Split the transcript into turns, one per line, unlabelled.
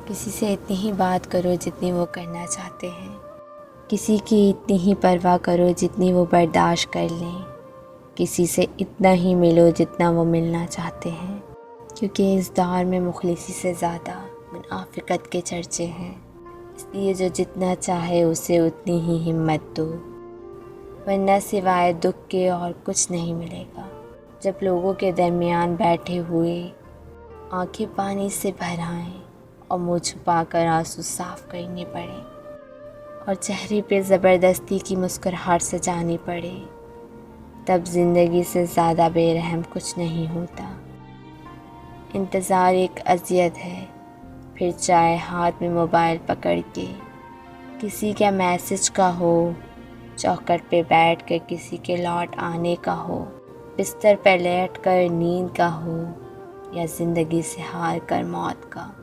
किसी से इतनी ही बात करो जितनी वो करना चाहते हैं। किसी की इतनी ही परवाह करो जितनी वो बर्दाश्त कर लें। किसी से इतना ही मिलो जितना वो मिलना चाहते हैं, क्योंकि इस दौर में मुखलिसी से ज़्यादा मुनाफ़िक़त के चर्चे हैं। इसलिए जो जितना चाहे उसे उतनी ही हिम्मत दो, वरना सिवाय दुख के और कुछ नहीं मिलेगा। जब लोगों के दरमियान बैठे हुए आंखें पानी से भर आएं और मुँह छुपाकर आंसू साफ करने पड़े और चेहरे पे ज़बरदस्ती की मुस्कुराहट सजानी पड़े, तब ज़िंदगी से ज़्यादा बेरहम कुछ नहीं होता। इंतज़ार एक अज़ियत है, फिर चाहे हाथ में मोबाइल पकड़ के किसी का मैसेज का हो, चौखट पे बैठ कर किसी के लौट आने का हो, बिस्तर पर लेट कर नींद का हो, या ज़िंदगी से हार कर मौत का।